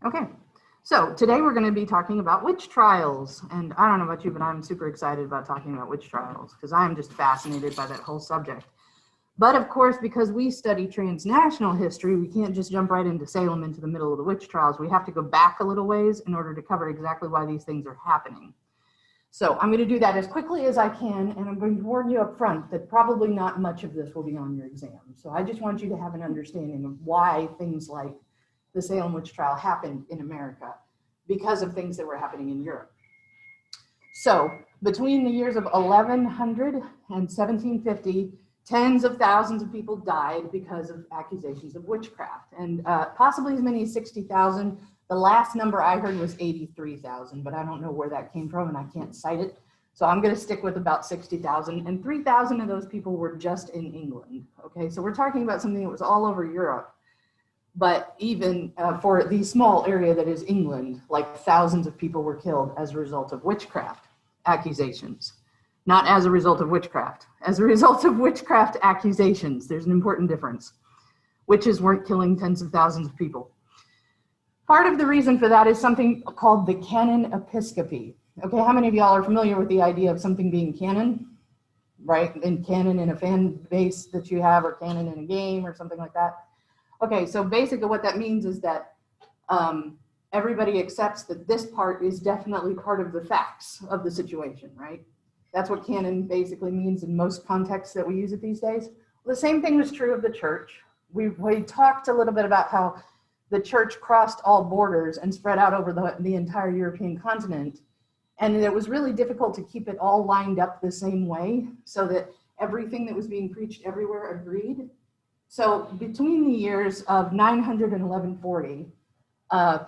Okay, so today we're going to be talking about witch trials. And I don't know about you, but I'm super excited about talking about witch trials because I'm just fascinated by that whole subject. But of course, because we study transnational history, we can't just jump right into Salem into the middle of the witch trials. We have to go back a little ways in order to cover exactly why these things are happening. So I'm going to do that as quickly as I can, and I'm going to warn you up front that probably not much of this will be on your exam. So I just want you to have an understanding of why things like the Salem Witch trial happened in America because of things that were happening in Europe. So between the years of 1100 and 1750, tens of thousands of people died because of accusations of witchcraft, and possibly as many as 60,000. The last number I heard was 83,000, but I don't know where that came from and I can't cite it. So I'm going to stick with about 60,000, and 3,000 of those people were just in England. Okay, so we're talking about something that was all over Europe. But even for the small area that is England, like thousands of people were killed as a result of witchcraft accusations. Not as a result of witchcraft, as a result of witchcraft accusations. There's an important difference. Witches weren't killing tens of thousands of people. Part of the reason for that is something called the canon episcopae. Okay, how many of y'all are familiar with the idea of something being canon? Right, in canon in a fan base that you have, or canon in a game or something like that. Okay, so basically what that means is that everybody accepts that this part is definitely part of the facts of the situation, right? That's what canon basically means in most contexts that we use it these days. Well, the same thing was true of the church. We talked a little bit about how the church crossed all borders and spread out over the entire European continent. And it was really difficult to keep it all lined up the same way so that everything that was being preached everywhere agreed. So between the years of 900 and 1140,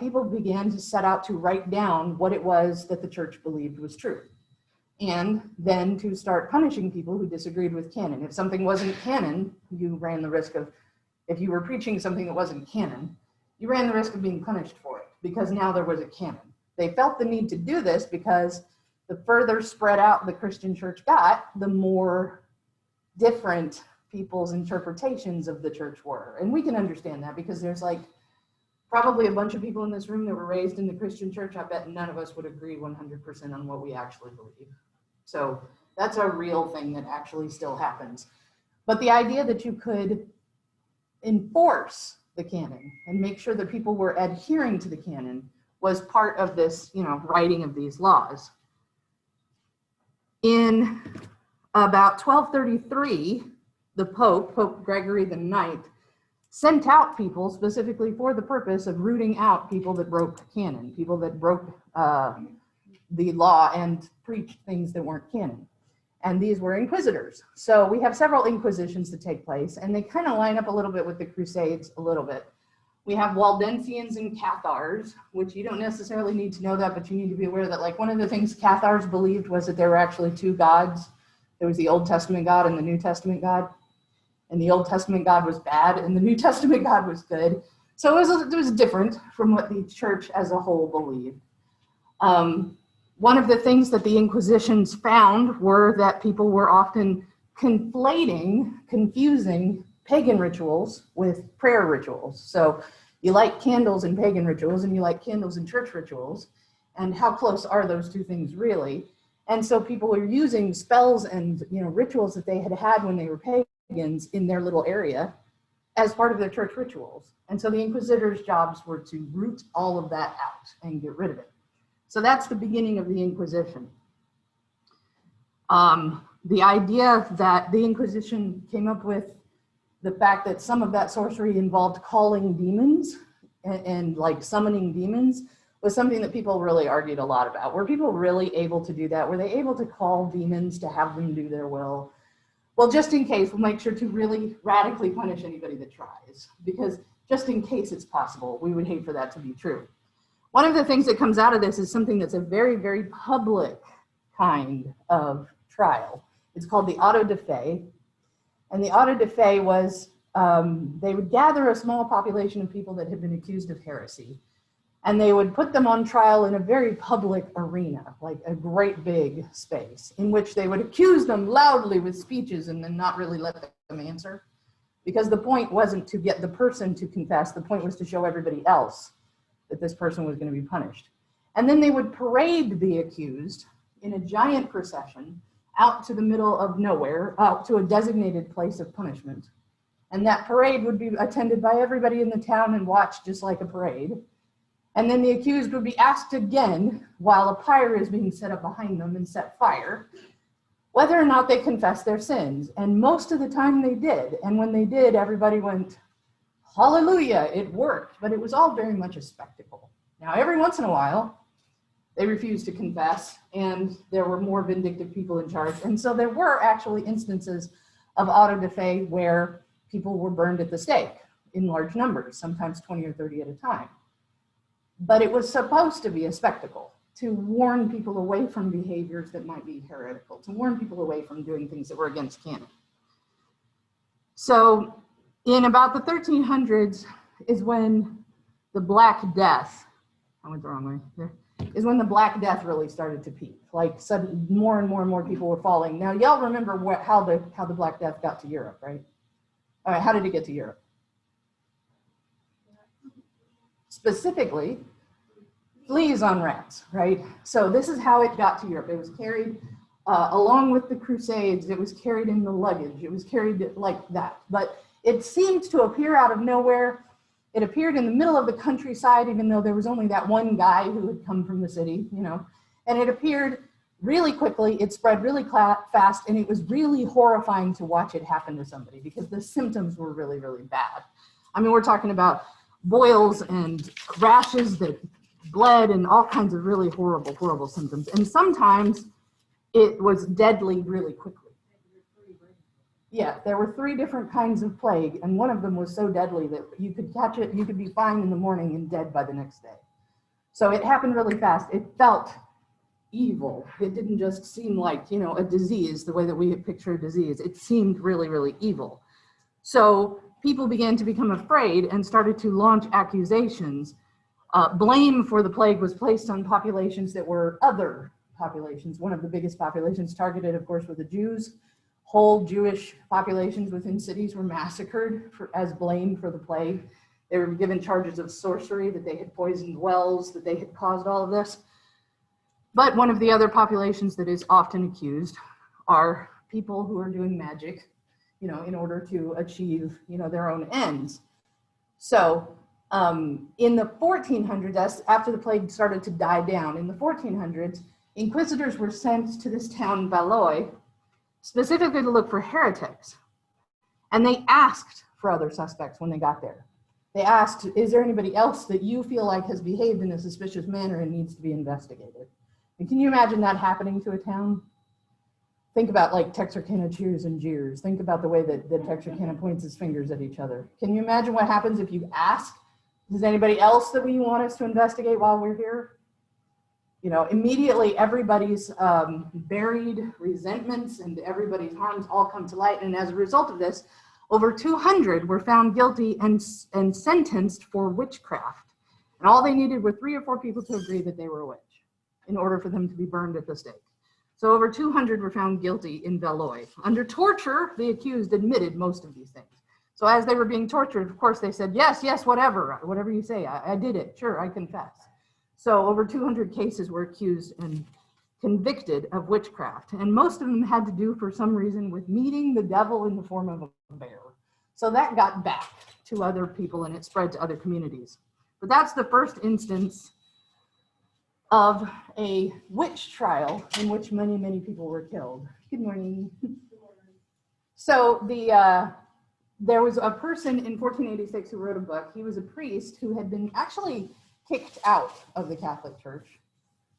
people began to set out to write down what it was that the church believed was true, and then to start punishing people who disagreed with canon. If something wasn't canon, you ran the risk of, if you were preaching something that wasn't canon, you ran the risk of being punished for it, because now there was a canon. They felt the need to do this because the further spread out the Christian church got, the more different people's interpretations of the church were. And we can understand that because there's like probably a bunch of people in this room that were raised in the Christian church. I bet none of us would agree 100% on what we actually believe. So that's a real thing that actually still happens. But the idea that you could enforce the canon and make sure that people were adhering to the canon was part of this, writing of these laws. In about 1233, the Pope Gregory IX, sent out people specifically for the purpose of rooting out people that broke canon, people that broke the law and preached things that weren't canon. And these were inquisitors. So we have several inquisitions that take place, and they kind of line up a little bit with the Crusades a little bit. We have Waldensians and Cathars, which you don't necessarily need to know that, but you need to be aware that like one of the things Cathars believed was that there were actually two gods. There was the Old Testament God and the New Testament God. And the Old Testament God was bad, and the New Testament God was good. So it was different from what the church as a whole believed. One of the things that the Inquisitions found were that people were often confusing pagan rituals with prayer rituals. So you light candles in pagan rituals, and you light candles in church rituals. And how close are those two things really? And so people were using spells and rituals that they had when they were pagans in their little area as part of their church rituals. And so the inquisitors' jobs were to root all of that out and get rid of it. So that's the beginning of the Inquisition. The idea that the Inquisition came up with the fact that some of that sorcery involved calling demons and like summoning demons was something that people really argued a lot about. Were people really able to do that? Were they able to call demons to have them do their will? Well, just in case, we'll make sure to really radically punish anybody that tries, because just in case it's possible, we would hate for that to be true. One of the things that comes out of this is something that's a very, very public kind of trial. It's called the auto de fe. And the auto de fe was, they would gather a small population of people that had been accused of heresy, and they would put them on trial in a very public arena, like a great big space, in which they would accuse them loudly with speeches and then not really let them answer. Because the point wasn't to get the person to confess, the point was to show everybody else that this person was going to be punished. And then they would parade the accused in a giant procession out to the middle of nowhere, out to a designated place of punishment. And that parade would be attended by everybody in the town and watched just like a parade. And then the accused would be asked again, while a pyre is being set up behind them and set fire, whether or not they confessed their sins. And most of the time they did. And when they did, everybody went, hallelujah, it worked. But it was all very much a spectacle. Now, every once in a while, they refused to confess, and there were more vindictive people in charge. And so there were actually instances of auto da fe where people were burned at the stake in large numbers, sometimes 20 or 30 at a time. But it was supposed to be a spectacle, to warn people away from behaviors that might be heretical, to warn people away from doing things that were against canon. So in about the 1300s is when the Black Death, I went the wrong way there, is when the Black Death really started to peak. Like suddenly more and more people were falling. Now y'all remember how the Black Death got to Europe, right? All right, how did it get to Europe? Specifically, fleas on rats, right? So this is how it got to Europe. It was carried along with the Crusades. It was carried in the luggage. It was carried like that. But it seemed to appear out of nowhere. It appeared in the middle of the countryside, even though there was only that one guy who had come from the city, you know. And it appeared really quickly. It spread really fast, and it was really horrifying to watch it happen to somebody because the symptoms were really, really bad. I mean, we're talking about boils and rashes that bled and all kinds of really horrible, horrible symptoms. And sometimes it was deadly really quickly. Yeah, there were 3 different kinds of plague, and one of them was so deadly that you could catch it, you could be fine in the morning and dead by the next day. So it happened really fast. It felt evil. It didn't just seem like, you know, a disease, the way that we picture a disease. It seemed really, really evil. So people began to become afraid and started to launch accusations. Blame for the plague was placed on populations that were other populations. One of the biggest populations targeted, of course, were the Jews. Whole Jewish populations within cities were massacred as blame for the plague. They were given charges of sorcery, that they had poisoned wells, that they had caused all of this. But one of the other populations that is often accused are people who are doing magic, you know, in order to achieve, you know, their own ends. So in the 1400s, after the plague started to die down, in the 1400s, inquisitors were sent to this town, Valois, specifically to look for heretics. And they asked for other suspects when they got there. They asked, is there anybody else that you feel like has behaved in a suspicious manner and needs to be investigated? And can you imagine that happening to a town? Think about like Texarkana cheers and jeers. Think about the way that Texarkana points its fingers at each other. Can you imagine what happens if you ask, is anybody else that we want us to investigate while we're here? You know, immediately everybody's buried resentments and everybody's harms all come to light. And as a result of this, over 200 were found guilty and sentenced for witchcraft. And all they needed were 3 or 4 people to agree that they were a witch in order for them to be burned at the stake. So over 200 were found guilty in Valois. Under torture, the accused admitted most of these things. So as they were being tortured, of course, they said, yes, whatever you say, I did it, sure, I confess. So over 200 cases were accused and convicted of witchcraft. And most of them had to do, for some reason, with meeting the devil in the form of a bear. So that got back to other people and it spread to other communities. But that's the first instance of a witch trial in which many, many people were killed. Good morning. So there was a person in 1486 who wrote a book. He was a priest who had been actually kicked out of the Catholic Church,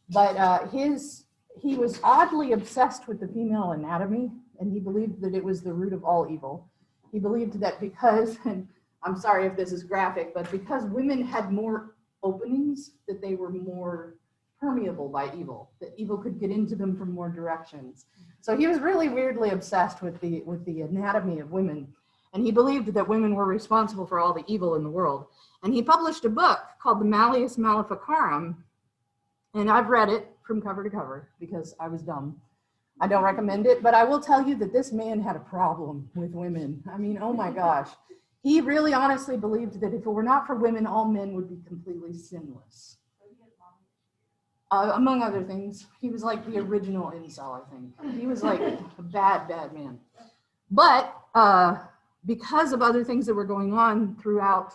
but he was oddly obsessed with the female anatomy, and he believed that it was the root of all evil. He believed that because, and I'm sorry if this is graphic, but because women had more openings, that they were more permeable by evil, that evil could get into them from more directions. So he was really weirdly obsessed with the anatomy of women, and he believed that women were responsible for all the evil in the world. And he published a book called the Malleus Maleficarum, and I've read it from cover to cover because I was dumb. I don't recommend it, but I will tell you that this man had a problem with women. I mean, oh my gosh. He really honestly believed that if it were not for women, all men would be completely sinless. Among other things, he was like the original incel, I think. He was like a bad, bad man. But because of other things that were going on throughout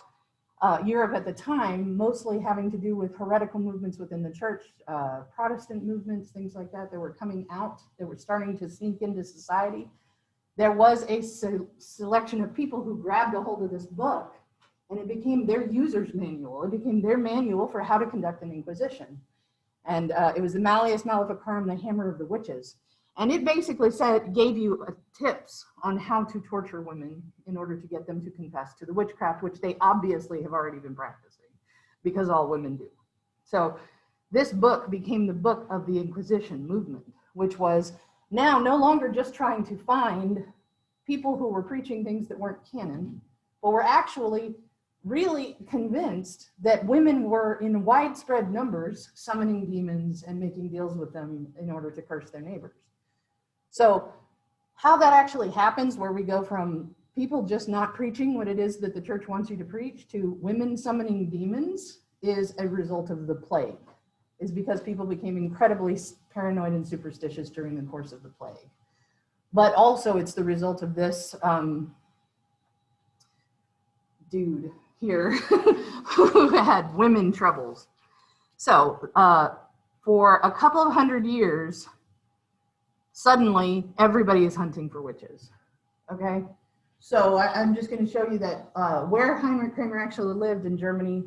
Europe at the time, mostly having to do with heretical movements within the church, Protestant movements, things like that were coming out, that were starting to sneak into society, there was a selection of people who grabbed a hold of this book, and it became their user's manual. It became their manual for how to conduct an inquisition. And it was the Malleus Maleficarum, the Hammer of the Witches. And it basically gave you tips on how to torture women in order to get them to confess to the witchcraft, which they obviously have already been practicing, because all women do. So this book became the book of the Inquisition movement, which was now no longer just trying to find people who were preaching things that weren't canon, but were actually really convinced that women were in widespread numbers summoning demons and making deals with them in order to curse their neighbors. So how that actually happens, where we go from people just not preaching what it is that the church wants you to preach to women summoning demons, is a result of the plague. Is because people became incredibly paranoid and superstitious during the course of the plague. But also it's the result of this dude here who had women troubles. So for a couple of 100 years, suddenly everybody is hunting for witches, okay? So I'm just gonna show you that where Heinrich Kramer actually lived in Germany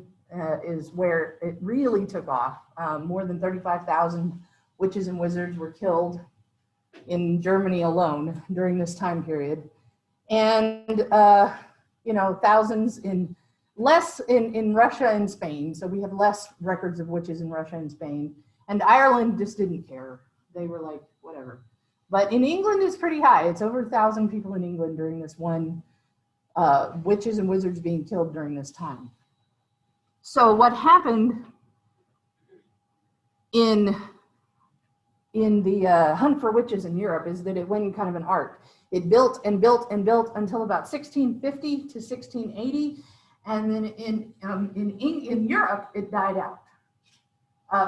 is where it really took off. More than 35,000 witches and wizards were killed in Germany alone during this time period. And thousands less in Russia and Spain. So we have less records of witches in Russia and Spain. And Ireland just didn't care. They were like, whatever. But in England, it's pretty high. It's over 1,000 people in England during this one, witches and wizards being killed during this time. So what happened in the hunt for witches in Europe is that it went in kind of an arc. It built and built and built until about 1650 to 1680. And then in Europe, it died out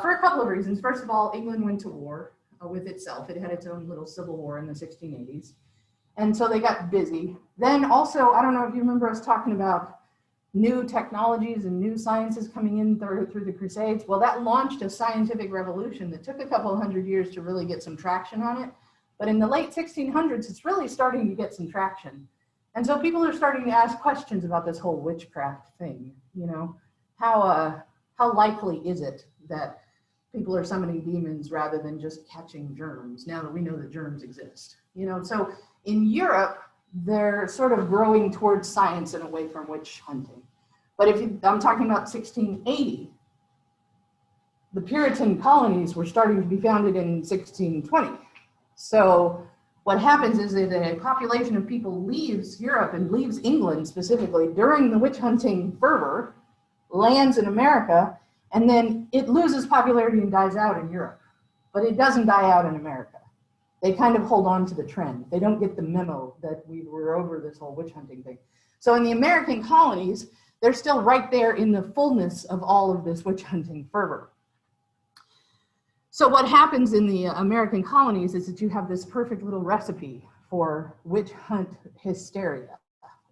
for a couple of reasons. First of all, England went to war with itself. It had its own little civil war in the 1680s. And so they got busy. Then also, I don't know if you remember us talking about new technologies and new sciences coming in through the Crusades. Well, that launched a scientific revolution that took a couple of 100 years to really get some traction on it. But in the late 1600s, it's really starting to get some traction. And so people are starting to ask questions about this whole witchcraft thing. You know, how likely is it that people are summoning demons rather than just catching germs, now that we know that germs exist? You know, so in Europe, they're sort of growing towards science and away from witch hunting. But I'm talking about 1680, the Puritan colonies were starting to be founded in 1620. So what happens is that a population of people leaves Europe and leaves England specifically during the witch hunting fervor, lands in America, and then it loses popularity and dies out in Europe. But it doesn't die out in America. They kind of hold on to the trend. They don't get the memo that we were over this whole witch hunting thing. So in the American colonies, they're still right there in the fullness of all of this witch hunting fervor. So what happens in the American colonies is that you have this perfect little recipe for witch hunt hysteria.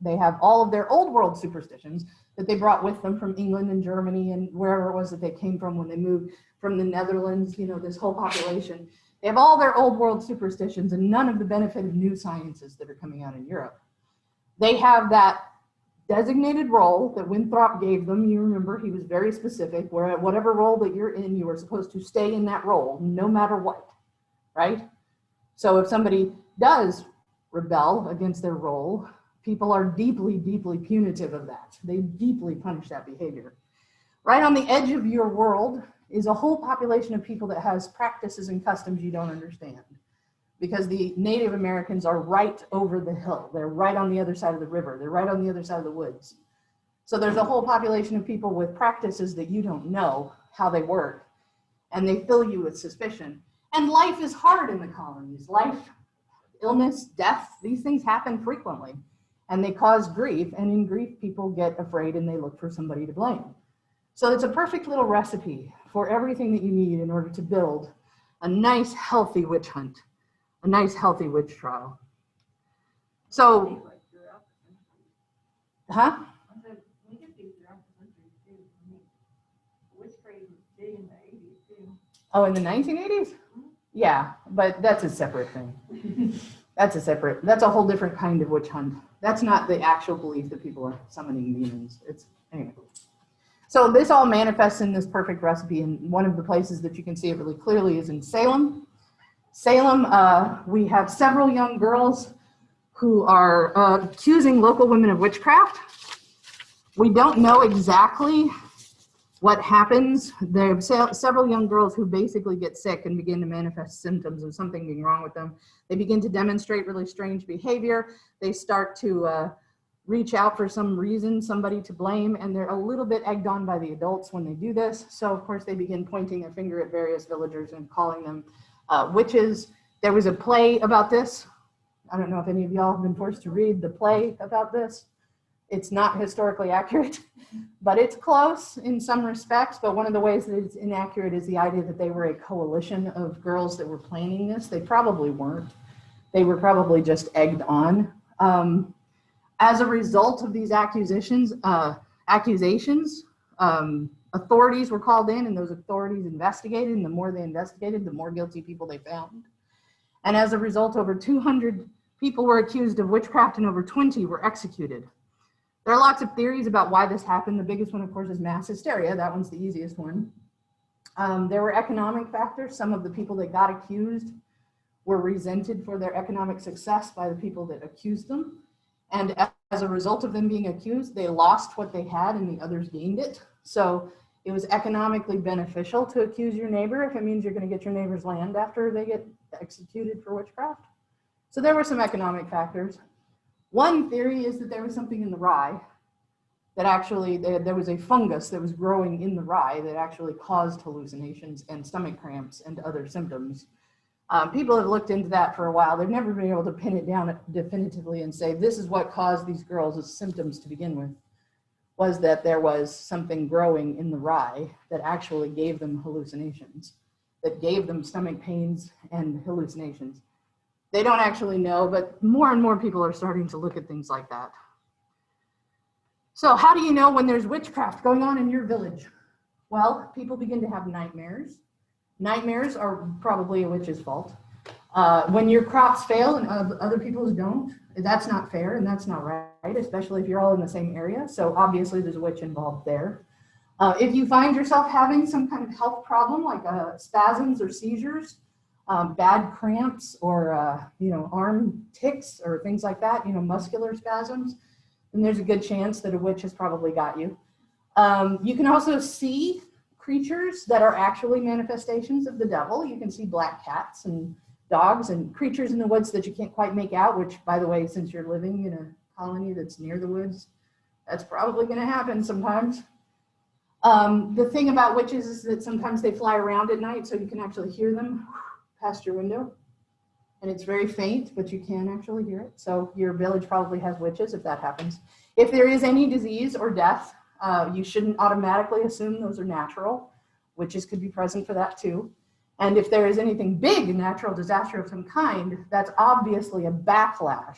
They have all of their old world superstitions that they brought with them from England and Germany and wherever it was that they came from when they moved from the Netherlands, you know, this whole population. They have all their old world superstitions and none of the benefit of new sciences that are coming out in Europe. They have that designated role that Winthrop gave them. You remember, he was very specific, where whatever role that you're in, you are supposed to stay in that role no matter what, right? So if somebody does rebel against their role, people are deeply, deeply punitive of that. They deeply punish that behavior. Right on the edge of your world is a whole population of people that has practices and customs you don't understand, because the Native Americans are right over the hill. They're right on the other side of the river. They're right on the other side of the woods. So there's a whole population of people with practices that you don't know how they work, and they fill you with suspicion. And life is hard in the colonies. Life, illness, death, these things happen frequently. and they cause grief. And in grief, people get afraid and they look for somebody to blame. So it's a perfect little recipe for everything that you need in order to build a nice, healthy witch hunt, a nice, healthy witch trial. So, huh? Oh, in the 1980s? Yeah, but that's a separate thing. That's a whole different kind of witch hunt. That's not the actual belief that people are summoning demons. Anyway. So this all manifests in this perfect recipe, and one of the places that you can see it really clearly is in Salem. Salem, we have several young girls who are accusing local women of witchcraft. We don't know exactly what happens. There are several young girls who basically get sick and begin to manifest symptoms of something being wrong with them. They begin to demonstrate really strange behavior. They start to reach out for some reason, somebody to blame, and they're a little bit egged on by the adults when they do this. So of course they begin pointing a finger at various villagers and calling them witches. There was a play about this. I don't know if any of y'all have been forced to read the play about this. It's not historically accurate, but it's close in some respects. But one of the ways that it's inaccurate is the idea that they were a coalition of girls that were planning this. They probably weren't. They were probably just egged on. As a result of these accusations, authorities were called in, and those authorities investigated, and the more they investigated, the more guilty people they found. And as a result, over 200 people were accused of witchcraft and over 20 were executed. There are lots of theories about why this happened. The biggest one, of course, is mass hysteria. That one's the easiest one. There were economic factors. Some of the people that got accused were resented for their economic success by the people that accused them. And as a result of them being accused, they lost what they had and the others gained it. So it was economically beneficial to accuse your neighbor if it means you're going to get your neighbor's land after they get executed for witchcraft. So there were some economic factors. One theory is that there was something in the rye that actually, there was a fungus that was growing in the rye that actually caused hallucinations and stomach cramps and other symptoms. People have looked into that for a while. They've never been able to pin it down definitively and say, this is what caused these girls' symptoms to begin with, was that there was something growing in the rye that actually gave them hallucinations, that gave them stomach pains and hallucinations. They don't actually know, but more and more people are starting to look at things like that. So how do you know when there's witchcraft going on in your village? Well, people begin to have nightmares. Nightmares are probably a witch's fault. When your crops fail and other people's don't, that's not fair and that's not right, especially if you're all in the same area. So obviously there's a witch involved there. If you find yourself having some kind of health problem like spasms or seizures, bad cramps or arm tics or things like that, muscular spasms, then there's a good chance that a witch has probably got you. You can also see creatures that are actually manifestations of the devil. You can see black cats and dogs and creatures in the woods that you can't quite make out, which, by the way, since you're living in a colony that's near the woods, that's probably going to happen sometimes. The thing about witches is that sometimes they fly around at night, so you can actually hear them past your window. And it's very faint, but you can actually hear it. So your village probably has witches if that happens. If there is any disease or death, you shouldn't automatically assume those are natural. Witches could be present for that too. And if there is anything big, a natural disaster of some kind, that's obviously a backlash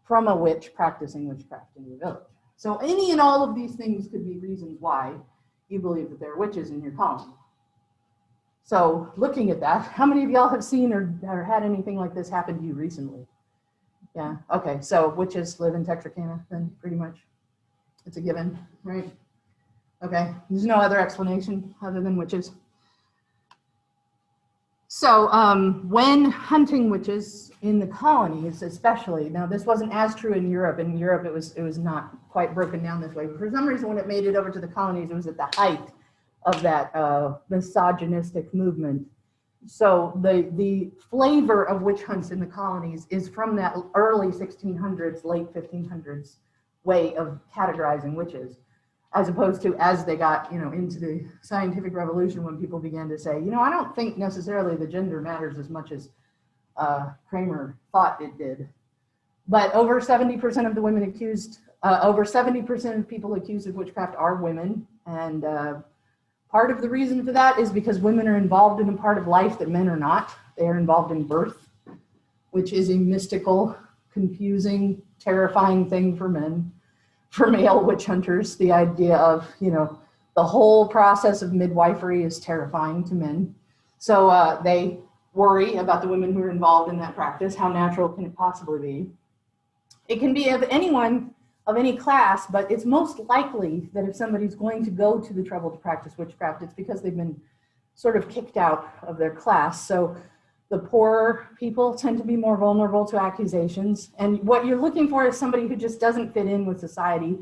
from a witch practicing witchcraft in your village. So any and all of these things could be reasons why you believe that there are witches in your colony. So looking at that, how many of y'all have seen or had anything like this happen to you recently? Yeah, okay, so witches live in Texarkana then, pretty much. It's a given, right? Okay, there's no other explanation other than witches. So when hunting witches in the colonies, especially, now this wasn't as true in Europe. In Europe, it was not quite broken down this way. But for some reason, when it made it over to the colonies, it was at the height of that misogynistic movement. So the flavor of witch hunts in the colonies is from that early 1600s, late 1500s way of categorizing witches, as opposed to as they got into the scientific revolution, when people began to say, I don't think necessarily the gender matters as much as Kramer thought it did. But over 70% of the women accused, over 70% of people accused of witchcraft are women. And part of the reason for that is because women are involved in a part of life that men are not. They are involved in birth, which is a mystical, confusing, terrifying thing for men, for male witch hunters. The idea of, you know, the whole process of midwifery is terrifying to men. So they worry about the women who are involved in that practice. How natural can it possibly be? It can be of anyone of any class, but it's most likely that if somebody's going to go to the trouble to practice witchcraft, it's because they've been sort of kicked out of their class. So the poorer people tend to be more vulnerable to accusations. And what you're looking for is somebody who just doesn't fit in with society,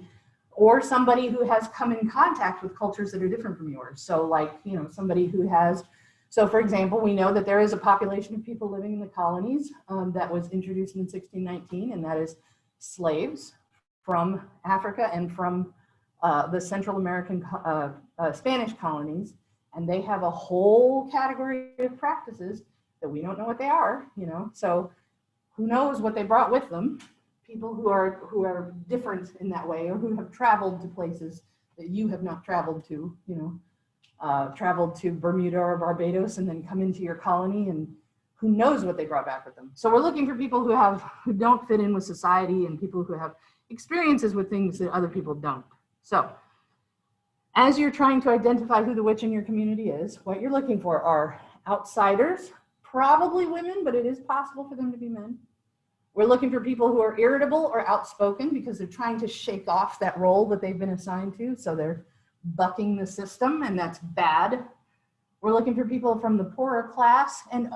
or somebody who has come in contact with cultures that are different from yours. So like, you know, somebody who has, so for example, we know that there is a population of people living in the colonies that was introduced in 1619, and that is slaves from Africa and from the Central American Spanish colonies. And they have a whole category of practices that we don't know what they are, you know, so who knows what they brought with them. People who are different in that way, or who have traveled to places that you have not traveled to, you know, traveled to Bermuda or Barbados and then come into your colony, and who knows what they brought back with them. So we're looking for people who don't fit in with society, and people who have experiences with things that other people don't. So as you're trying to identify who the witch in your community is, what you're looking for are outsiders, probably women, but it is possible for them to be men. We're looking for people who are irritable or outspoken because they're trying to shake off that role that they've been assigned to. So they're bucking the system, and that's bad. We're looking for people from the poorer class. And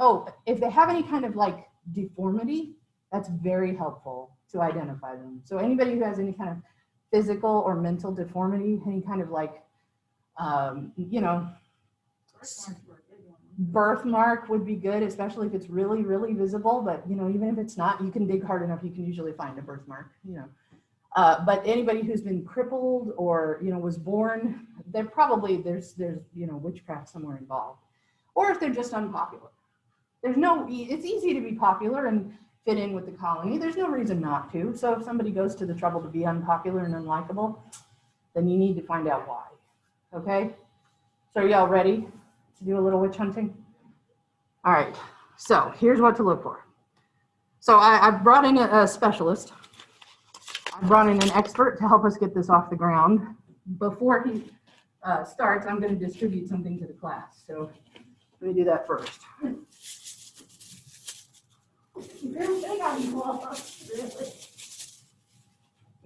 if they have any kind of like deformity, that's very helpful to identify them. So anybody who has any kind of physical or mental deformity, any kind of like, you know, birthmark would be good, especially if it's really, really visible. But, you know, even if it's not, you can dig hard enough, you can usually find a birthmark, you know. But anybody who's been crippled or, you know, was born, they're probably, there's, you know, witchcraft somewhere involved. Or if they're just unpopular. It's easy to be popular and fit in with the colony. There's no reason not to. So if somebody goes to the trouble to be unpopular and unlikable, then you need to find out why. Okay? So are y'all ready to do a little witch hunting? All right, so here's what to look for. So I brought in a specialist. I brought in an expert to help us get this off the ground. Before he starts, I'm going to distribute something to the class. So let me do that first.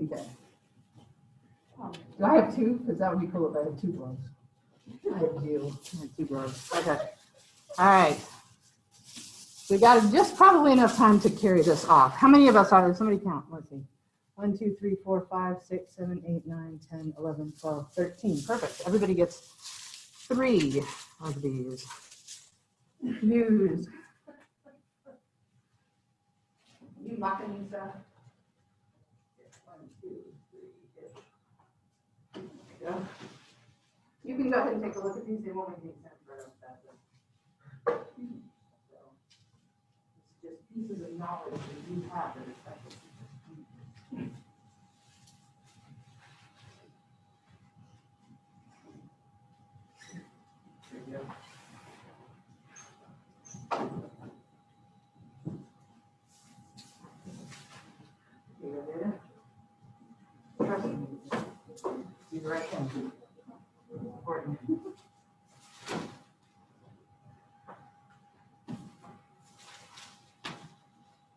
Okay. Do I have two? Because that would be cool if I had two gloves. I have two gloves. Okay. All right. We got just probably enough time to carry this off. How many of us are there? Somebody count. Let's see. 1, 2, 3, 4, 5, 6, 7, 8, 9, 10, 11, 12, 13. Perfect. Everybody gets 3 of these. Use. You mucking stuff? 1, 2, 3. There you go. You can go ahead and take a look at these. They won't make any sense right off the bat. So it's just pieces of knowledge that you have that are special. There you go. Trust me. Do the right thing. Important.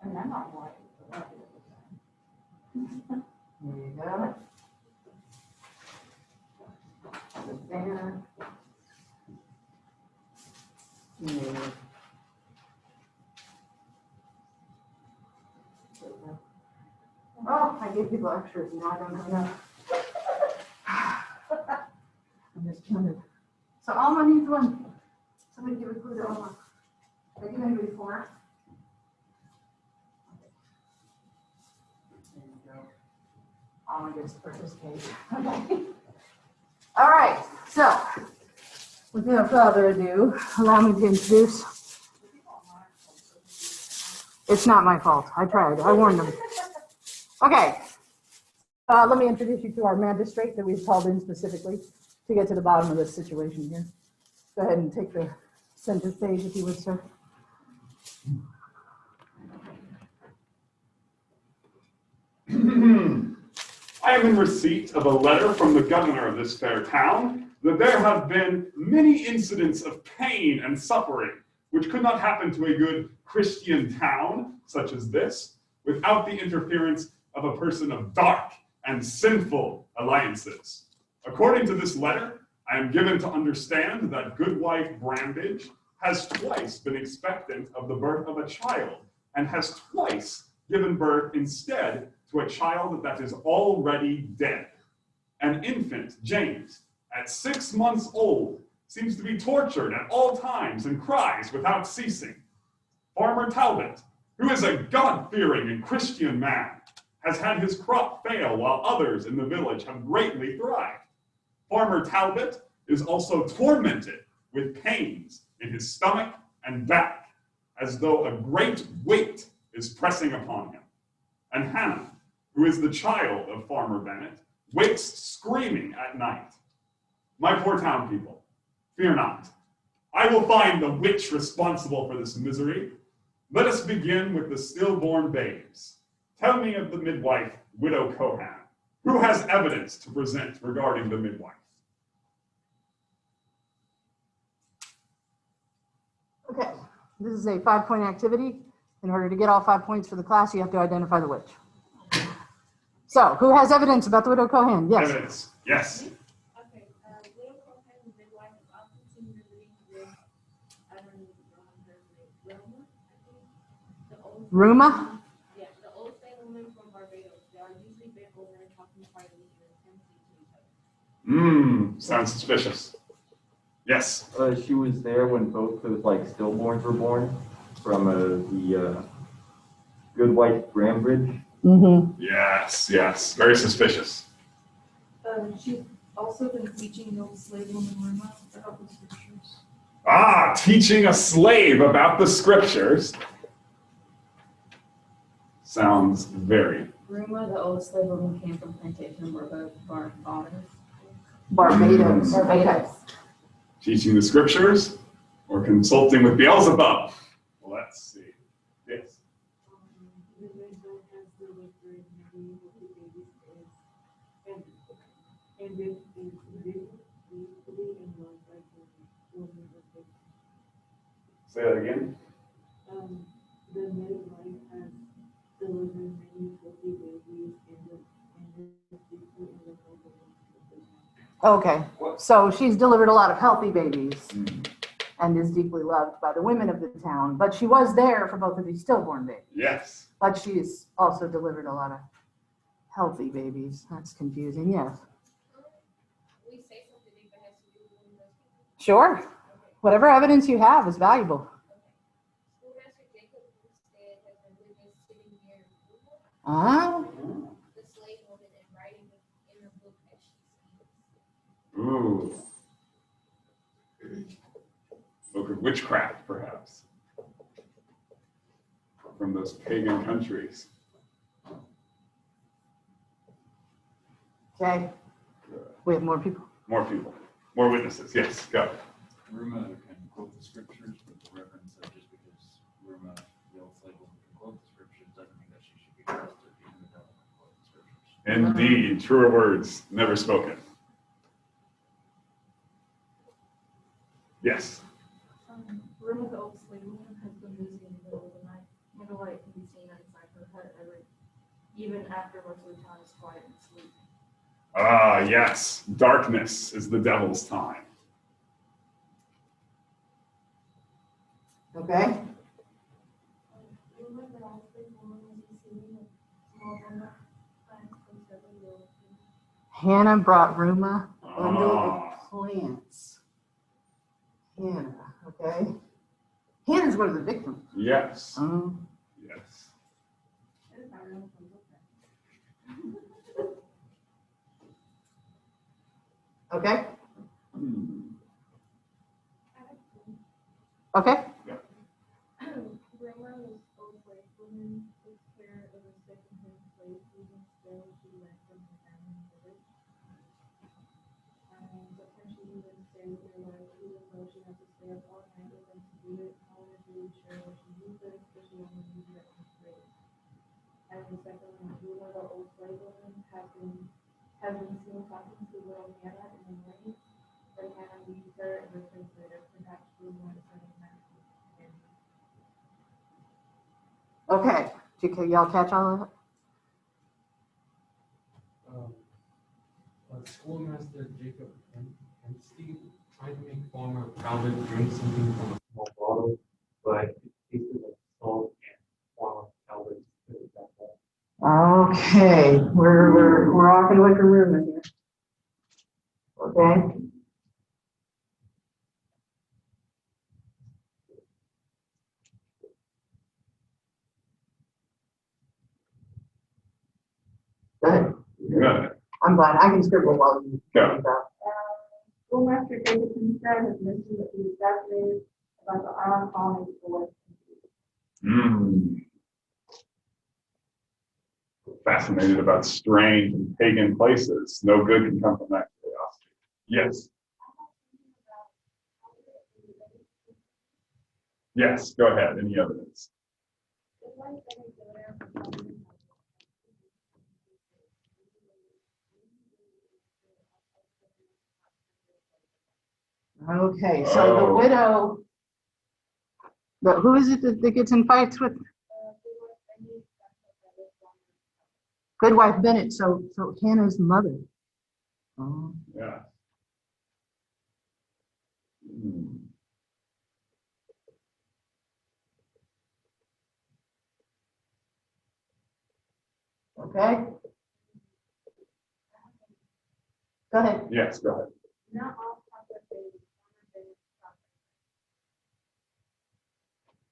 And I'm not white. There you go. There. There. Oh, I gave people extras, now I don't have enough. I'm just counted. So Alma needs one. Somebody give a clue to Alma. Did I give anybody 4? There you go. Alma gets to participate. Okay. All right. So, without further ado, allow me to introduce. It's not my fault. I tried. I warned them. Okay, let me introduce you to our magistrate that we've called in specifically to get to the bottom of this situation here. Go ahead and take the center stage if you would, sir. I am in receipt of a letter from the governor of this fair town that there have been many incidents of pain and suffering which could not happen to a good Christian town such as this without the interference of a person of dark and sinful alliances. According to this letter, I am given to understand that Goodwife Brambidge has twice been expectant of the birth of a child and has twice given birth instead to a child that is already dead. An infant, James, at 6 months old, seems to be tortured at all times and cries without ceasing. Farmer Talbot, who is a God-fearing and Christian man, has had his crop fail while others in the village have greatly thrived. Farmer Talbot is also tormented with pains in his stomach and back, as though a great weight is pressing upon him. And Hannah, who is the child of Farmer Bennett, wakes screaming at night. My poor town people, fear not. I will find the witch responsible for this misery. Let us begin with the stillborn babes. Tell me of the midwife, Widow Cohan. Who has evidence to present regarding the midwife? Okay, this is a 5-point activity. In order to get all 5 points for the class, you have to identify the witch. So, who has evidence about the Widow Cohan? Yes. Evidence, yes. Okay, Widow Cohan, the midwife, is often seen visiting with, I don't even know her name, Roma, I think. The old Ruma? Yeah, the old Salem women from Barbados. They are usually bent over and talking quietly and intensely to each other. Sounds suspicious. Yes. She was there when both those stillborns were born from the Goodwife Brambidge. Mm-hmm. Yes, yes. Very suspicious. She's also been teaching the old slave woman Roma about the scriptures. Ah, teaching a slave about the scriptures. Sounds very. Ruma, the old slave woman, came from plantation Barbados. Barbados. Okay. Teaching the scriptures or consulting with Beelzebub? Let's see. Yes. The midwife has delivered many of the babies and it is beautifully and loved by the woman of the Say that again. The midwife has delivered many healthy babies and is deeply in the love of the Okay, so she's delivered a lot of healthy babies Mm. and is deeply loved by the women of the town, but she was there for both of these stillborn babies. Yes. But she's also delivered a lot of healthy babies. That's confusing, yes. We say something if it has to do with one of those people. Sure, whatever evidence you have is valuable. Schoolmaster Jacob instead has been witness sitting near Ah, the slave woman and writing in her book as she speaks. Ooh. Book of witchcraft, perhaps. From those pagan countries. okay, we have more people. More people. More witnesses. Yes, go. Ruma can quote the scriptures, but the reference that just because Ruma, the old slave woman, can quote the scriptures doesn't mean that she should be trusted even the devil can quote the scriptures. Indeed, truer words never spoken. Yes. Ruma, the old slave woman, has been busy in the middle of the night. No light can be seen inside her hut even after most of the town is quiet and asleep. Ah, yes. Darkness is the devil's time. Okay, Ruma, the old slave woman, was receiving a small bundle of plants from several relatives. Hannah brought Ruma a bundle Ah. of plants. Hannah, okay. Hannah's one of the victims. Yes. Yes. Okay, Hmm. okay. Roma was old slave woman took care of a second-hand slave whose later, perhaps for more than Okay, y'all catch all of it? Schoolmaster Jacob Hempstead tried to make Farmer Talbot drink something from a small bottle, but it tasted like salt and Farmer Talbot spit it back out. Okay, we're walking away from rumor here. Okay. Go ahead. Good. I'm glad I can scribble while you Yeah. do that. Schoolmaster Jacob Hempstead has mentioned that he was fascinated about the island colonies of the West Indies. Fascinated about strange and pagan places. No good can come from that curiosity. Yes. Yes, go ahead. Any evidence? Okay, so the Oh. widow, who is it that gets in fights with? Goodwife Bennett, so Hannah's mother. Oh. Yeah. Hmm. Okay. Go ahead. Yes, go ahead. Not all concept-based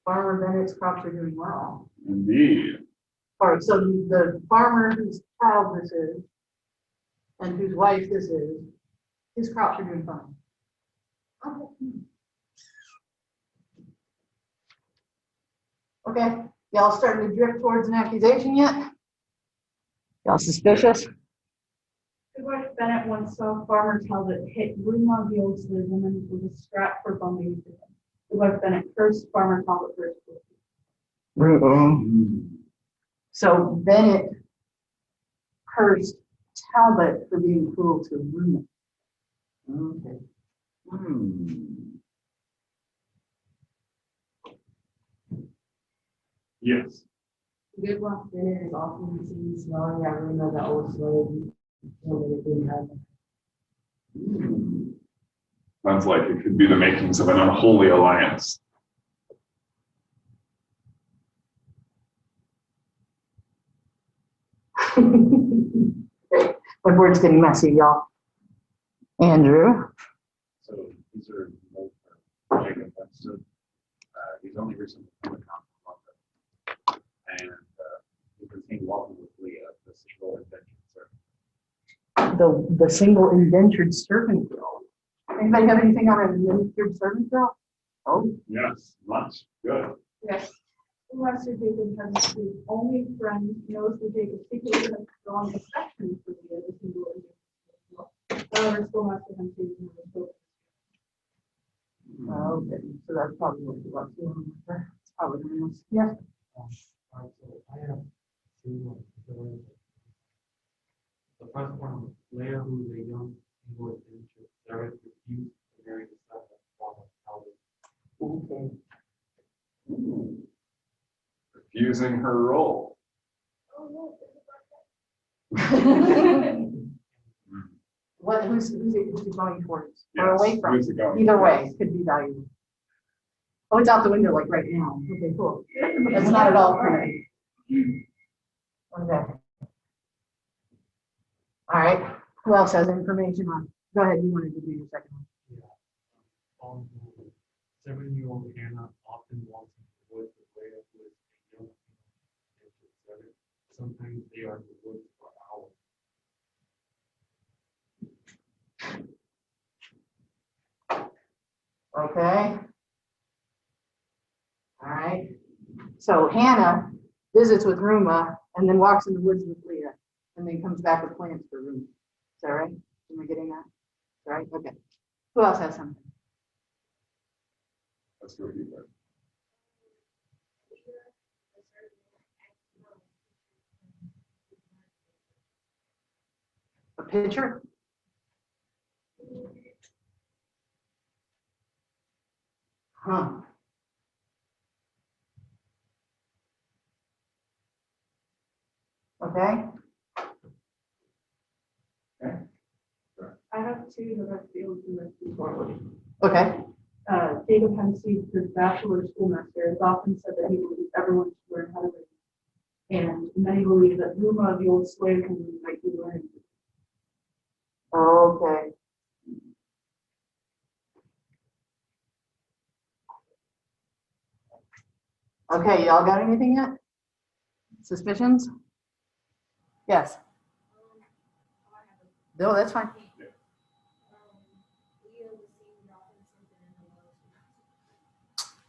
Farmer Bennett's crops are doing well. Indeed. All right, so the farmer whose child this is and whose wife this is, his crops are doing fine. Okay, y'all starting to drift towards an accusation yet? Y'all suspicious? Goodwife Bennett once saw Farmer Talbot hit Greenlawn Fields to the woman with a strap for bumping into him. Goodwife Bennett cursed Farmer Talbot for his cruelty. So Bennett cursed Talbot for being cruel to Ruma. Okay. Yes. Goodwife Bennett is often seen smelling at Ruma, the old slave, so that it didn't happen. Sounds like it could be the makings of an unholy alliance. Okay, my board's getting messy, y'all. Andrew. So these are both for Jacob Hempstead. He's only recently come to London. And he was seen walking with Leah, the single indentured servant. The single indentured servant girl. Anybody have anything on an indentured servant girl? Oh, Yes, much. Good. Yes. Schoolmaster Jacob Hempstead's only friend knows that Jacob secretly has strong affection for the other single indentured. However, Schoolmaster Hempstead is never spoken. okay. So that's probably what you want to. It's probably the most. Yes. Alright, so I have two ones. The first one, Leah, who is a young single adventure servant, refused to marry the son of Farmer Talbot. Okay. Refusing her role. Who's it going towards? Or Yes, away from? who's it going? Either way, Yes. it could be valuable. Oh, it's out the window like right now. Okay, cool. That's not at all pretty. Okay. All right. Who else has information on? Go ahead. You wanted to do your second one. Yeah. 7-year-old Hannah often walks in the woods with Leah, who is a young adventure servant. Sometimes they are in the woods for hours. Okay. All right. So Hannah visits with Ruma and then walks in the woods with Leah and then comes back with plans for Ruma. Is that right? Am I getting that? Right? Okay. Who else has something? Let's go deeper. A picture? Huh. Okay. I have two that I feel to move forward. Okay. Jacob Hempstead, the bachelor schoolmaster, has often said that he believes everyone should learn how to read. And many believe that Ruma, the old slave woman, might be learning. Okay. Okay, y'all got anything yet? Suspicions? Yes. No, that's fine.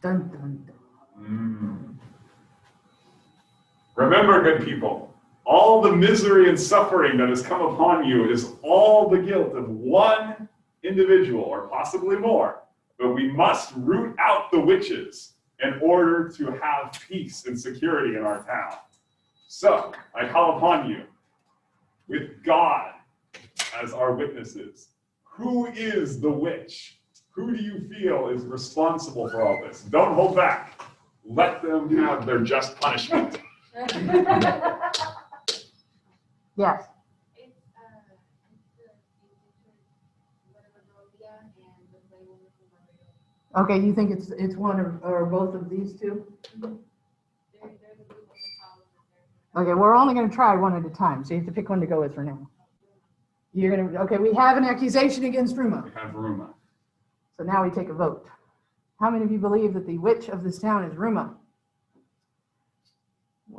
Dun, dun, dun. Remember, good people, all the misery and suffering that has come upon you is all the guilt of one individual, or possibly more. But we must root out the witches in order to have peace and security in our town. So, I call upon you, with God as our witnesses. Who is the witch? Who do you feel is responsible for all this? Don't hold back. Let them have their just punishment. Yes. Okay, you think it's one or both of these two? Okay, we're only going to try one at a time, so you have to pick one to go with for now. You're going to, okay, we have an accusation against Ruma. We have Ruma. So now we take a vote. How many of you believe that the witch of this town is Ruma?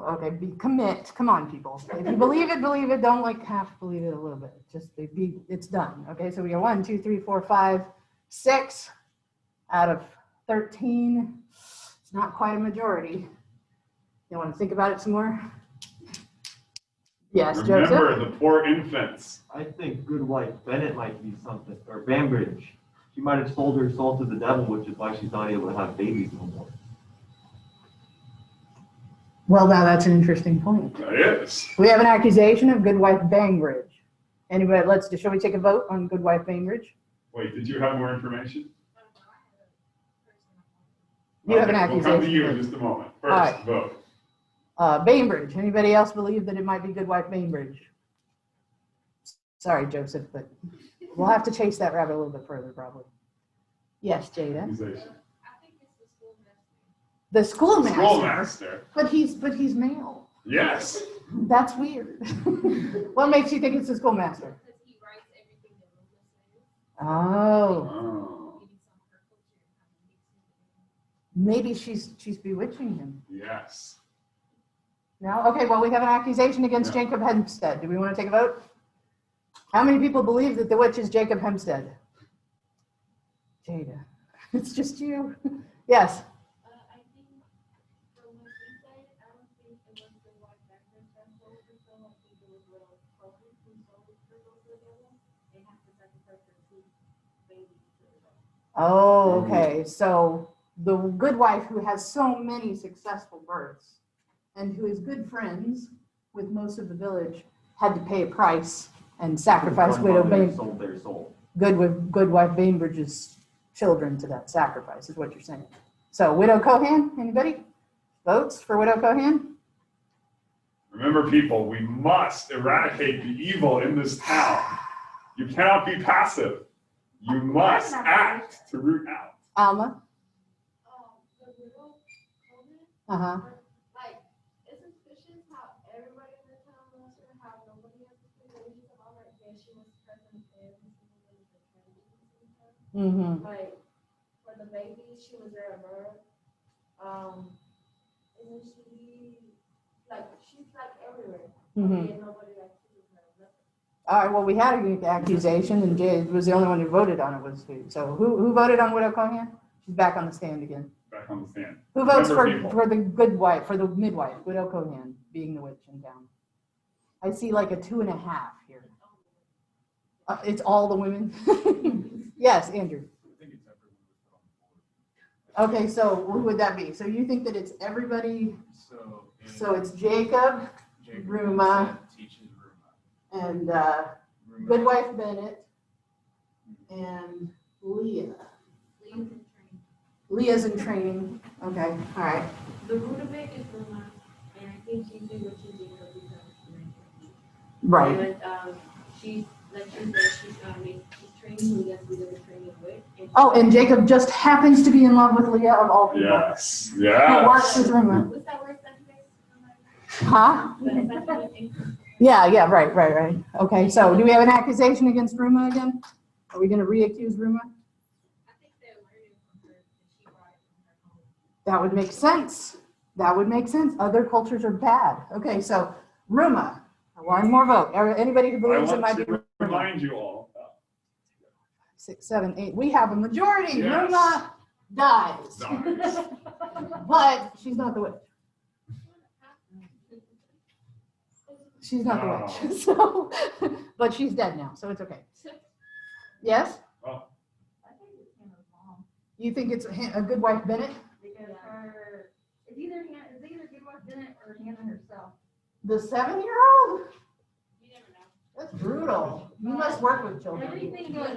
Okay, commit. Come on, people. If you believe it, believe it. Don't like half believe it a little bit. Just it's done. Okay, so we got 1, 2, 3, 4, 5, 6 out of 13. It's not quite a majority. You want to think about it some more? Yes, Joseph. Remember the poor infants. I think good wife Bennett might be something, or Bambridge. She might have sold her soul to the devil, which is why she's not able to have babies no more. Well, now that's an interesting point. That is. We have an accusation of Goodwife Bainbridge. Anybody, shall we take a vote on Goodwife Bainbridge? Wait, did you have more information? You have an We'll come to accusation. you in just a moment. First, right. vote. Bainbridge. Anybody else believe that it might be Goodwife Bainbridge? Sorry, Joseph, but we'll have to chase that rabbit a little bit further, probably. Yes, Jada. Accusation. The schoolmaster. Schoolmaster. But he's male. Yes. That's weird. What makes you think it's the schoolmaster? Because he writes everything that Ruma Oh, says. Oh, maybe she's bewitching him. yes. No? Okay, well, we have an accusation against Yeah. Jacob Hempstead. Do we want to take a vote? How many people believe that the witch is Jacob Hempstead? Jada. It's just you. Yes. I think from what he said, I don't think it was the white background that sold her soul. I think it was little Chloe who sold her soul to the devil. They have to sacrifice their 2 babies to the devil. Oh, okay. So the good wife who has so many successful births and who is good friends with most of the village had to pay a price and sacrifice One widow mother Bain, sold their soul. good wife Bainbridge's children to that sacrifice is what you're saying. So widow Cohan, anybody? Votes for widow Cohan? Remember, people, we must eradicate the evil in this town. You cannot be passive. You must act to root out. Alma? The widow Coleman, Uh-huh. like, it's suspicious how everybody in the town loves her, how nobody has to pay wages and all that. Yeah, she was present every single day of the tragedies and stuff. Mm-hmm. Like, for the baby, she was there at birth. And then she's like everywhere. Mm-hmm. And nobody like chooses her. Nothing. All right, well, we had an accusation, and Jay was the only one who voted on it. So who voted on widow Cohan? She's back on the stand again. Back on the stand. Who votes Remember, people, for the good wife, for the midwife, widow Cohan, being the witch in town? I see like a 2.5 here. It's all the women? Yes, Andrew. I think it's everyone who's put on the board. Okay, so who would that be? So you think that it's everybody, so it's Jacob Ruma, teaches Ruma. and Ruma. good wife Bennett, and Leah. Leave and train. Leah's in training. Okay, all right. The root of it is Roma, and I think she's been with Jacob because Right. But she's like she said, she's training Leah to be the training with. Oh, and Jacob just happens to be in love with Leah of all people. Yes. Who works Yes. with Ruma. What's that word that Huh? Yeah, right. Okay, so do we have an accusation against Ruma again? Are we going to re-accuse Ruma? I think they're learning from her that she brought it from her home. That would make sense. That would make sense. Other cultures are bad. Okay, so Ruma, one more vote. Anybody who I believes it want might be to Ruma. remind you all. 6, 7, 8. We have a majority. Yes. Ruma dies. Dies. But she's not the witch. She's not the witch. So, but she's dead now, so it's okay. Yes? Oh, I think it's Hannah's mom, You think it's a good wife Bennett? because it's either Goodwife Bennett or Hannah herself. The 7-year-old? You never know. That's brutal. You must work with children. Everything goes,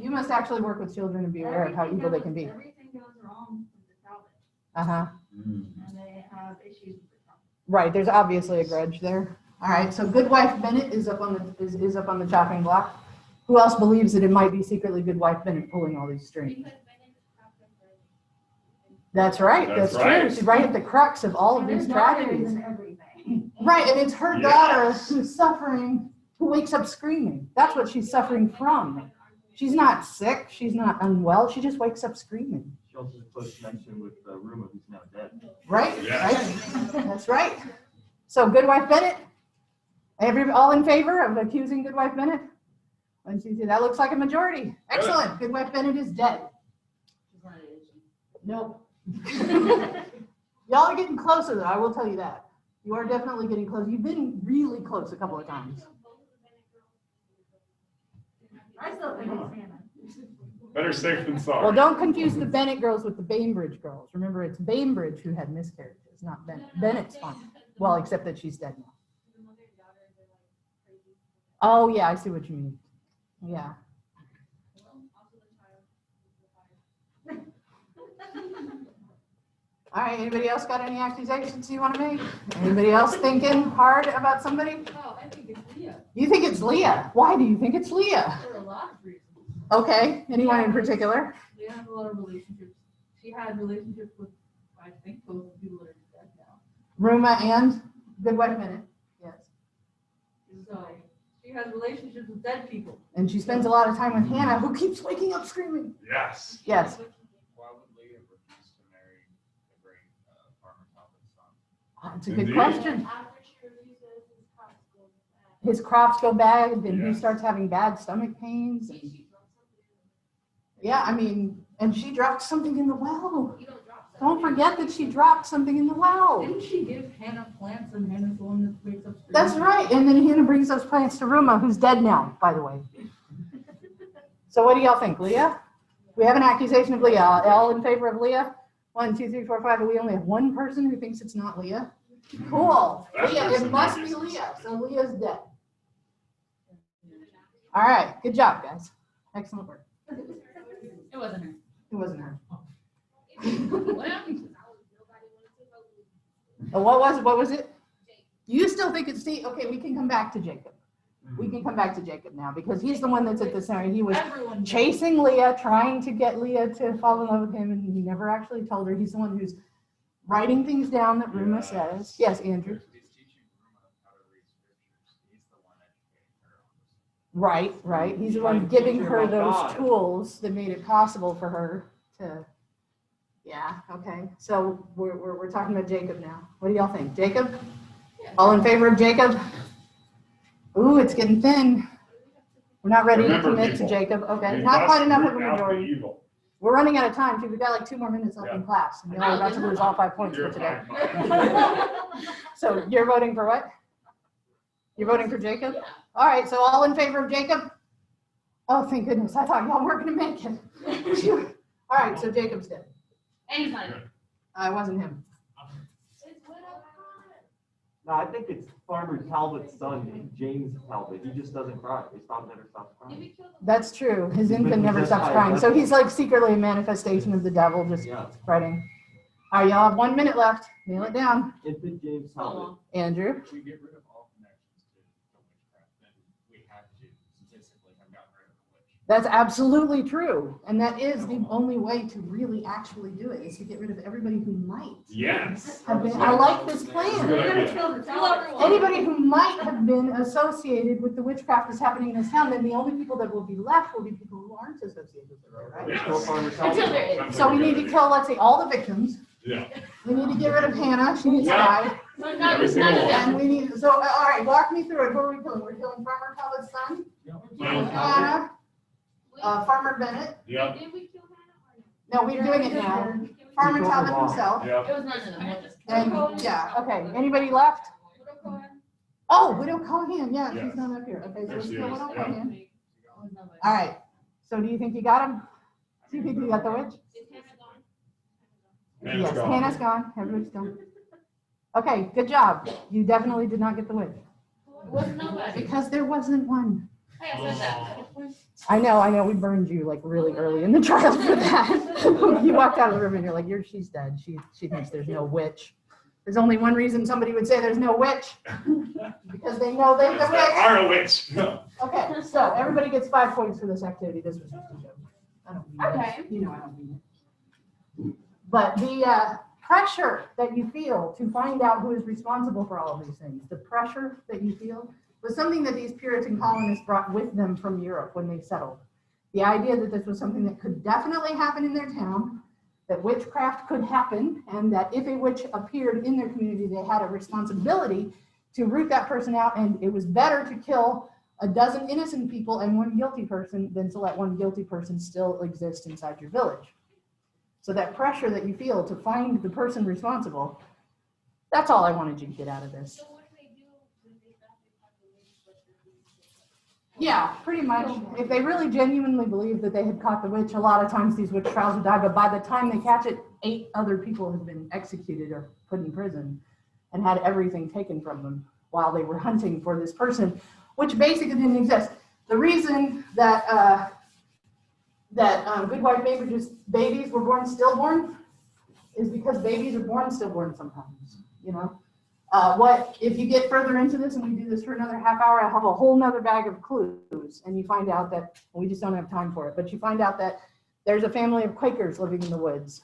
You must actually work with children and be aware of how evil they can be. Everything goes wrong with the Talbot, Uh-huh. and they have issues with the Talbot. Right, there's obviously a grudge there. All right, so good wife Bennett is up on the is up on the chopping block. Who else believes that it might be secretly good wife Bennett pulling all these strings? Because Bennett is captain for That's right, That's that's true. right. She's right at the crux of all of And these their daughter is tragedies. in everything. Right, and it's her Yes. daughter who's suffering, who wakes up screaming. That's what she's suffering from. She's not sick, she's not unwell, she just wakes up screaming. She also has a close connection with Ruma, who's now dead. Right? Yes. Right? That's right. So good wife Bennett? All in favor of accusing good wife Bennett? 1, 2, 3. That looks like a majority. Excellent. Good wife Bennett is dead. Nope. Y'all are getting closer though, I will tell you that. You are definitely getting close. You've been really close a couple of times. I still think it's Hannah. better safe than sorry. Well, don't confuse the Bennett girls with the Bainbridge girls. Remember, it's Bainbridge who had miscarriages, not Bennett. Bennett's fine. Well, except that she's dead now. The mother and daughter, they're like crazy. Oh, yeah, I see what you mean. Yeah. Also the child. All right, anybody else got any accusations you want to make? Anybody else thinking hard about somebody? Oh, I think it's Leah, You think it's Leah. Why do you think it's Leah? for a lot of reasons. Okay, anyone in particular? Leah has a lot of relationships. She had relationships with, I think, both the people that are dead now. Ruma and good wife Bennett. Yes. So she has relationships with dead people. And she spends a lot of time with Hannah, who keeps waking up screaming. Yes. Yes. Why would Leah refuse to marry the great Farmer Talbot's son? That's a good Indeed. question. After she refuses, his crops go bad. His crops go bad, and he Yes. starts having bad stomach pains. And, She dropped something. yeah, I mean, and she dropped something in the well. You don't drop something. Don't forget that she dropped something in the well. Didn't she give Hannah plants and Hannah's the one that wakes up screaming? That's right. And then Hannah brings those plants to Ruma, who's dead now, by the way. So what do y'all think, Leah? We have an accusation of Leah. All in favor of Leah? 1, 2, 3, 4, 5. We only have one person who thinks it's not Leah. Cool. That Leah, it person must might be be Leah. So Leah's dead. All right. Good job, guys. Excellent work. It wasn't her. It wasn't her. Well, Oh, what was it? You still think it's Steve? Okay, we can come back to Jacob. We can come back to Jacob now because he's the one that's at the center. He was Everyone. chasing Leah, trying to get Leah to fall in love with him, and he never actually told her. He's the one who's writing things down that Ruma says. Yes, Andrew. He's teaching Ruma how to read scriptures. He's the one educating her on this. Right. He's the Trying one to teach giving her her about those God. tools that made it possible for her to. Yeah. Okay. So we're talking about Jacob now. What do y'all think, Jacob? All in favor of Jacob? Ooh, it's getting thin. We're not ready Remember, to commit people, to Jacob. Okay, We not must quite enough of a root out the majority. evil. We're running out of time too. We've got like 2 more minutes left in Yeah. class, and y'all are about to lose all 5 points for You're today. fine. So you're voting for what? You're voting for Jacob? All right, so all in favor of Jacob? Oh, thank goodness. I thought y'all weren't going to make it. Phew. All right, so Jacob's dead. And he's not. It wasn't him. It's widow. No, I think it's Farmer Talbot's son, James Talbot. He just doesn't cry. His son never stops Did crying. we kill the? That's true. His He's been infant never possessed stops by a crying. So devil. he's like secretly a manifestation of the devil, just Yeah. spreading. All right, y'all have 1 minute left. Nail it down. Infant James Talbot. Andrew? If we get rid of all connections to witchcraft, then we have to statistically have gotten rid of the witch. That's absolutely true. And that is the only way to really actually do it, is to get rid of everybody who might Yes. have been. I like this Good plan. We're gonna idea. kill the Kill tower. everyone. Anybody who might have been associated with the witchcraft that's happening in this town, then the only people that will be left will be people who aren't associated with it, right? Yes. Kill Farmer Until Talbot. there is. Sounds So like we a need good to idea. kill, let's say, all the victims. Yeah. We need to get rid of Hannah. She needs to Yeah. die. So Every none single of one. them. And we need, so, all right, walk me through it. Who are we killing? We're killing Farmer Talbot's son, Yeah. Hannah, Wait, Farmer Bennett. Yeah. Did we kill Hannah or no? No, we're doing it now. Can we- Farmer killed Talbot them all. himself. Yeah. It was none of them. We'll just- And, yeah, okay. Anybody left? Widow Cohen? Oh, Widow Cohen. Yeah, Yes. she's not up here. Okay, so There let's she kill is, Widow yeah. Cohen. Was nobody. All right. So do you think you got him? Do you think you got the witch? Is Hannah gone? Hannah's Yes, gone. Hannah's gone. Everybody's gone. Okay, good job. You definitely did not get the witch. Was nobody. Because there wasn't one. Hey, I said that. I know, we burned you like really early in the trial for that. You walked out of the room and you're like, she's dead. She thinks there's no witch. There's only one reason somebody would say there's no witch. Because they know they're the Yes, they witch. are a witch. Yeah. Okay, so everybody gets 5 points for this activity. This was just a joke. I don't mean Okay. it. You know I don't mean it. But the pressure that you feel to find out who is responsible for all of these things, the pressure that you feel, was something that these Puritan colonists brought with them from Europe when they settled. The idea that this was something that could definitely happen in their town, that witchcraft could happen, and that if a witch appeared in their community, they had a responsibility to root that person out, and it was better to kill a dozen innocent people and one guilty person than to let one guilty person still exist inside your village. So that pressure that you feel to find the person responsible, that's all I wanted you to get out of this. So what do they do when they stop the population? Yeah, pretty much. If they really genuinely believed that they had caught the witch, a lot of times these witch trials would die, but by the time they catch it, 8 other people have been executed or put in prison and had everything taken from them while they were hunting for this person, which basically didn't exist. The reason that Good Wife Bainbridge's babies were born stillborn is because babies are born stillborn sometimes, you know? What if you get further into this, and we do this for another half hour, I have a whole nother bag of clues, and you find out that we just don't have time for it, but you find out that there's a family of Quakers living in the woods,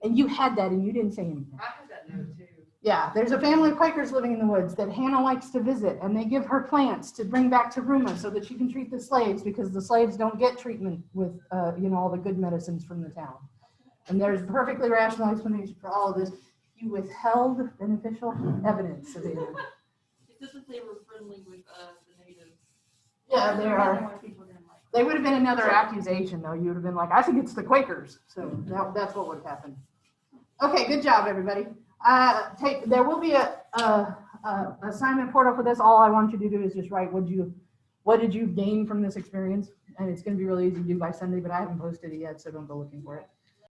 and you had that and you didn't say anything. I had that note too. Yeah, there's a family of Quakers living in the woods that Hannah likes to visit, and they give her plants to bring back to Ruma so that she can treat the slaves, because the slaves don't get treatment with all the good medicines from the town. And there's perfectly rational explanation for all of this. You withheld beneficial evidence, Savannah. It's just that they were friendly with the natives. Yeah, they are. They would have been another accusation, though. You would have been like, I think it's the Quakers. So that's what would have happened. Okay, good job, everybody. There will be a assignment portal for this. All I want you to do is just write what did you gain from this experience, and it's going to be really easy to do by Sunday, but I haven't posted it yet, so don't go looking for it.